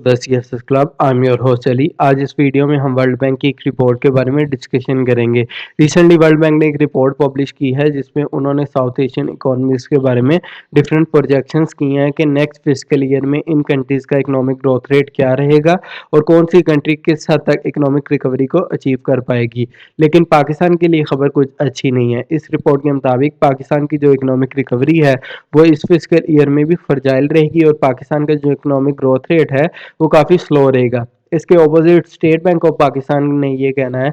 The CSS club. I am your host Ali. आज इस video में हम वर्ल्ड बैंक की एक रिपोर्ट के बारे में डिस्कशन करेंगे। रिसेंटली वर्ल्ड बैंक ने एक रिपोर्ट पब्लिश की है जिसमें उन्होंने साउथ एशियन इकोनॉमीज के बारे में डिफरेंट प्रोजेक्शंस किए हैं कि नेक्स्ट फिस्कल ईयर में इन कंट्रीज का इकोनॉमिक ग्रोथ रेट क्या रहेगा और कौन सी कंट्री किस हद तक इकोनॉमिक रिकवरी को अचीव कर पाएगी। लेकिन पाकिस्तान के लिए खबर कुछ अच्छी नहीं है। इस रिपोर्ट के मुताबिक पाकिस्तान की जो इकोनॉमिक रिकवरी है वो इस फिस्कल ईयर में भी फ्रजाइल रहेगी और पाकिस्तान का जो इकोनॉमिक ग्रोथ रेट है वो काफ़ी स्लो रहेगा। इसके opposite state bank of Pakistan ने ये कहना है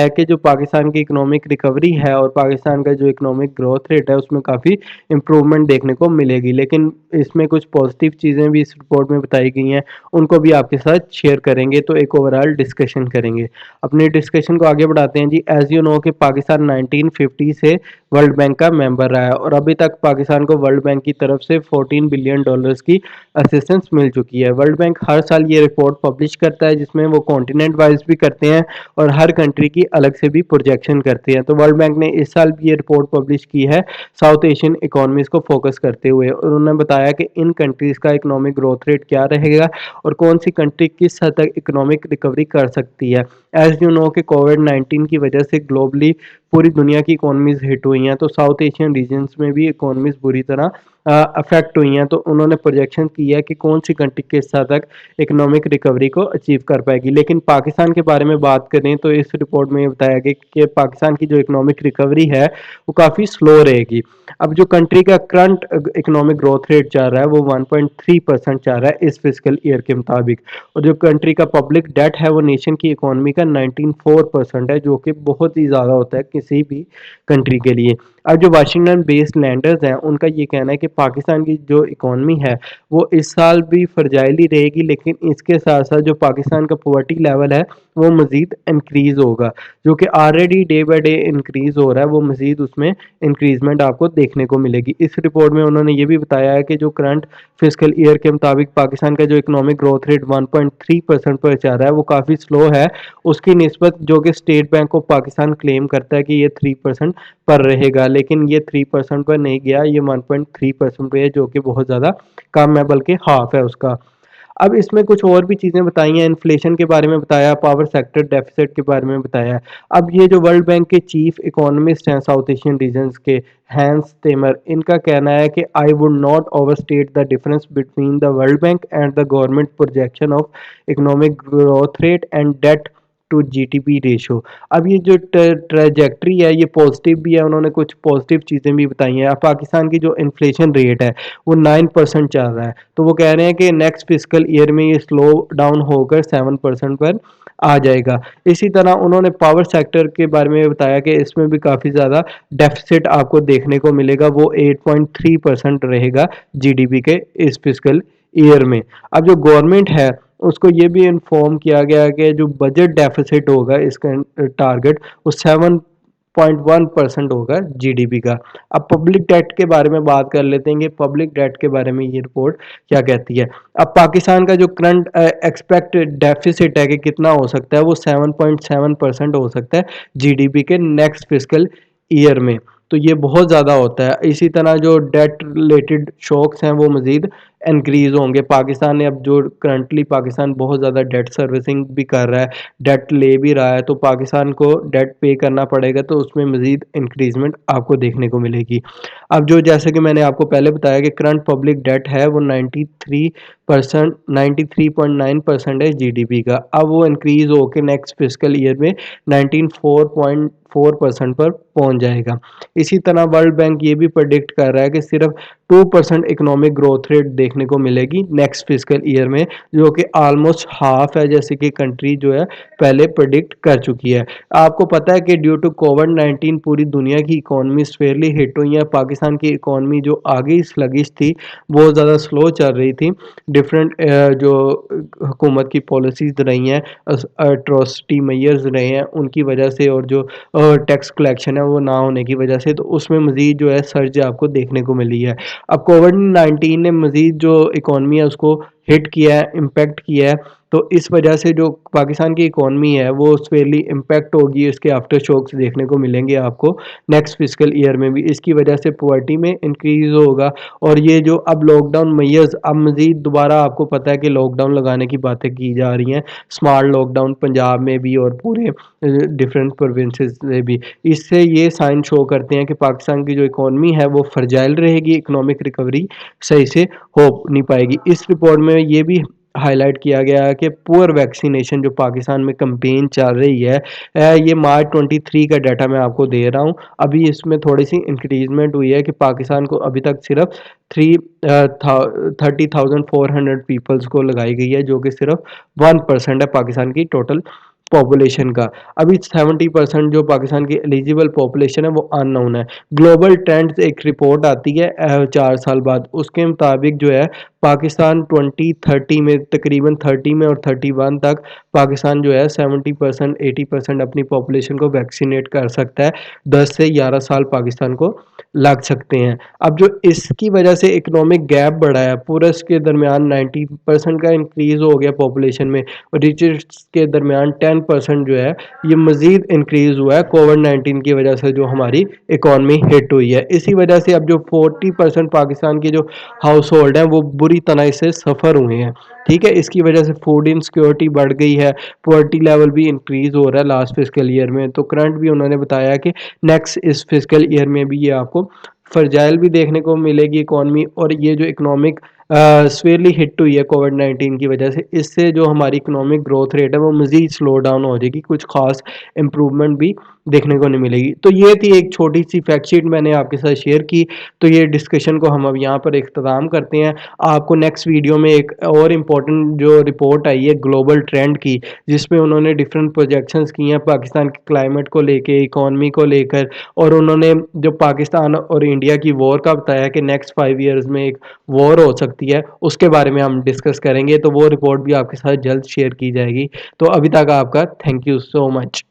कि जो पाकिस्तान की इकोनॉमिक रिकवरी है और पाकिस्तान का जो इकोनॉमिक ग्रोथ रेट है उसमें काफ़ी इम्प्रूवमेंट देखने को मिलेगी। लेकिन इसमें कुछ पॉजिटिव चीज़ें भी इस रिपोर्ट में बताई गई हैं, उनको भी आपके साथ शेयर करेंगे तो एक ओवरऑल डिस्कशन करेंगे। अपने डिस्कशन को आगे बढ़ाते हैं जी। एज यू नो कि पाकिस्तान 1950 से वर्ल्ड बैंक का मेंबर रहा है और अभी तक पाकिस्तान को वर्ल्ड बैंक की तरफ से $14 बिलियन की असिस्टेंस मिल चुकी है। वर्ल्ड बैंक हर साल ये रिपोर्ट पब्लिश करता है जिसमें वो कॉन्टिनेंट वाइज भी करते हैं और हर कंट्री की अलग से भी प्रोजेक्शन करते हैं। तो वर्ल्ड बैंक ने इस साल भी ये रिपोर्ट पब्लिश की है साउथ एशियन इकोनॉमीज को फोकस करते हुए। उन्होंने बताया कि इन कंट्रीज का इकोनॉमिक ग्रोथ रेट क्या रहेगा और कौन सी कंट्री किस हद तक इकोनॉमिक रिकवरी कर सकती है। एज यू नो कि कोविड-19 की वजह से ग्लोबली पूरी दुनिया की इकोनॉमीज हिट हुई हैं, तो साउथ एशियन रीजन्स में भी इकोनॉमीज बुरी तरह अफेक्ट हुई हैं। तो उन्होंने प्रोजेक्शन की है कि कौन सी कंट्री किस हद तक इकोनॉमिक रिकवरी को अचीव कर पाएगी। लेकिन पाकिस्तान के बारे में बात करें तो इस रिपोर्ट में ये बताया गया कि पाकिस्तान की जो इकोनॉमिक रिकवरी है वो काफ़ी स्लो रहेगी। अब जो कंट्री का करंट इकोनॉमिक ग्रोथ रेट चल रहा है वो 1.3% चल रहा है इस फिजिकल ईयर के मुताबिक, और जो कंट्री का पब्लिक डेट है वो नेशन की इकोनॉमी का 94% है, जो कि बहुत ही ज़्यादा होता है किसी भी कंट्री के लिए। अब जो वाशिंगटन बेस्ड लैंडर्स हैं उनका ये कहना है कि पाकिस्तान की जो इकोनॉमी है वो इस साल भी फ्रजाइल ही रहेगी, लेकिन इसके साथ साथ जो पाकिस्तान का पॉवर्टी लेवल है वो मज़ीद इंक्रीज़ होगा, जो कि already day by day increase हो रहा है, वो मज़ीद उसमें इंक्रीजमेंट आपको देखने को मिलेगी। इस रिपोर्ट में उन्होंने ये भी बताया है कि जो करंट फिजिकल ईयर के मुताबिक पाकिस्तान का जो इकोनॉमिक ग्रोथ रेट 1.3% पर जा रहा है वो काफ़ी स्लो है उसकी निस्बत जो कि state bank of Pakistan claim करता है कि ये 3% पर रहेगा, लेकिन ये 3% पर नहीं गया, ये 1.3% पे है, जो कि बहुत ज़्यादा कम है, बल्कि हाफ है उसका। अब इसमें कुछ और भी चीज़ें बताई हैं, इन्फ्लेशन के बारे में बताया, पावर सेक्टर डेफिसिट के बारे में बताया। अब ये जो वर्ल्ड बैंक के चीफ इकोनॉमिस्ट हैं साउथ एशियन रीजन्स के, हैंस टेमर, इनका कहना है कि I would not overstate the difference between the World Bank and the government projection of economic growth rate and debt to GDP ratio. अब ये जो ट्रेजेक्ट्री है ये पॉजिटिव भी है, उन्होंने कुछ पॉजिटिव चीज़ें भी बताई हैं। अब पाकिस्तान की जो इन्फ्लेशन रेट है वो 9% चल रहा है, तो वो कह रहे हैं कि नेक्स्ट फिजिकल ईयर में ये स्लो डाउन होकर 7% पर आ जाएगा। इसी तरह उन्होंने पावर सेक्टर के बारे में बताया कि इसमें भी काफ़ी ज़्यादा डेफिसिट आपको देखने को मिलेगा, वो 8.3% रहेगा जीडीपी के इस फिजिकल ईयर में। अब जो गवर्नमेंट है उसको ये भी इन्फॉर्म किया गया है कि जो बजट डेफिसिट होगा इसका टारगेट वो 7.1% होगा जीडीपी का। अब पब्लिक डेट के बारे में बात कर लेते हैं कि पब्लिक डेट के बारे में ये रिपोर्ट क्या कहती है। अब पाकिस्तान का जो करंट एक्सपेक्ट डेफिसिट है कि कितना हो सकता है वो 7.7% हो सकता है जीडीपी के नेक्स्ट फिजिकल ईयर में, तो ये बहुत ज़्यादा होता है। इसी तरह जो डेट रिलेटेड शॉक्स हैं वो मज़ीद इंक्रीज़ होंगे। पाकिस्तान ने अब जो करंटली पाकिस्तान बहुत ज़्यादा डेट सर्विसिंग भी कर रहा है, डेट ले भी रहा है, तो पाकिस्तान को डेट पे करना पड़ेगा, तो उसमें मज़ीद इंक्रीजमेंट आपको देखने को मिलेगी। अब जो जैसे कि मैंने आपको पहले बताया कि करंट पब्लिक डेट है वो 93.9% है जीडीपी का। अब वो इंक्रीज़ होकर नेक्स्ट फिजिकल ईयर में 94.4% पर पहुंच जाएगा। इसी तरह वर्ल्ड बैंक ये भी प्रेडिक्ट कर रहा है कि सिर्फ 2% इकोनॉमिक ग्रोथ रेट देखने को मिलेगी नेक्स्ट फिजिकल ईयर में, जो कि ऑलमोस्ट हाफ है जैसे कि कंट्री जो है पहले प्रेडिक्ट कर चुकी है। आपको पता है कि ड्यू टू कोविड-19 पूरी दुनिया की इकोनॉमी फेयरली हिट हुई है। पाकिस्तान की इकोनॉमी जो आगे स्लगिश थी, बहुत ज़्यादा स्लो चल रही थी। डिफरेंट जो हुकूमत की पॉलिसीज़ रही हैं, अट्रॉसिटी मेजर्स रहे हैं उनकी वजह से, और जो टैक्स कलेक्शन है वो ना होने की वजह से, तो उसमें मज़ीद जो है सर्ज आपको देखने को मिली है। अब कोविड-19 ने मज़ीद जो इकोनॉमी है उसको हिट किया है, इम्पैक्ट किया है। तो इस वजह से जो पाकिस्तान की इकॉनमी है वो स्वेली इम्पैक्ट होगी, इसके आफ्टर शॉक्स देखने को मिलेंगे आपको नेक्स्ट फिजिकल ईयर में भी। इसकी वजह से पॉवर्टी में इंक्रीज होगा। और ये जो अब लॉकडाउन मैयर्स अब मज़ीद दोबारा आपको पता है कि लॉकडाउन लगाने की बातें की जा रही हैं, स्मार्ट लॉकडाउन पंजाब में भी और पूरे डिफरेंट प्रोविंसेस में भी। इससे ये साइन शो करते हैं कि पाकिस्तान की जो इकॉनमी है वो फ्रजाइल रहेगी, इकोनॉमिक रिकवरी सही से हो नहीं पाएगी। इस रिपोर्ट में ये भी हाईलाइट किया गया है कि पुअर वैक्सीनेशन जो पाकिस्तान में कैंपेन चल रही है, ये मार्च 23 का डाटा मैं आपको दे रहा हूँ। अभी इसमें थोड़ी सी इंक्रीजमेंट हुई है कि पाकिस्तान को अभी तक सिर्फ 30,400 पीपल्स को लगाई गई है, जो कि सिर्फ 1% है पाकिस्तान की टोटल पॉपुलेशन का। अभी 70% जो पाकिस्तान की एलिजिबल पॉपुलेशन है वो अननोन है। ग्लोबल ट्रेंड्स एक रिपोर्ट आती है 4 साल बाद, उसके मुताबिक जो है पाकिस्तान 2030 में तकरीबन 30 में और 31 तक पाकिस्तान जो है 70% 80% अपनी पॉपुलेशन को वैक्सीनेट कर सकता है। 10 से 11 साल पाकिस्तान को लग सकते हैं। अब जो इसकी वजह से इकोनॉमिक गैप बढ़ा है, पूरस के दरमियान 90% का इंक्रीज हो गया पॉपुलेशन में, और रिचर्स के दरमियान 10% जो है ये मजीद इंक्रीज हुआ है कोविड-19 की वजह से, जो हमारी इकॉनमी हिट हुई है। इसी वजह से अब जो 40% पाकिस्तान के जो हाउस होल्ड हैं वो बुरी तरह इससे सफ़र हुए हैं। ठीक है, इसकी वजह से फूड इनसिक्योरिटी बढ़ गई है, पॉवर्टी लेवल भी इंक्रीज हो रहा है लास्ट फिजिकल ईयर में। तो करंट भी उन्होंने बताया कि नेक्स्ट इस फिजिकल ईयर में भी ये आपको फ्रजाइल भी देखने को मिलेगी इकॉनमी। और ये जो इकोनॉमिक स्वेली हिट हुई है कोविड-19 की वजह से, इससे जो हमारी इकोनॉमिक ग्रोथ रेट है वो मज़ीद स्लो डाउन हो जाएगी, कुछ खास इम्प्रूवमेंट भी देखने को नहीं मिलेगी। तो ये थी एक छोटी सी फैक्ट शीट मैंने आपके साथ शेयर की। तो ये डिस्कशन को हम अब यहाँ पर इख्तिताम करते हैं। आपको नेक्स्ट वीडियो में एक और इम्पॉर्टेंट जो रिपोर्ट आई है ग्लोबल ट्रेंड की, जिसमें उन्होंने डिफरेंट प्रोजेक्शंस की हैं पाकिस्तान के क्लाइमेट को लेके, इकॉनमी को लेकर, और उन्होंने जो पाकिस्तान और इंडिया की वॉर का बताया कि नेक्स्ट 5 ईयर्स में एक वॉर हो सकती है, उसके बारे में हम डिस्कस करेंगे। तो वो रिपोर्ट भी आपके साथ जल्द शेयर की जाएगी। तो अभी तक आपका थैंक यू सो मच।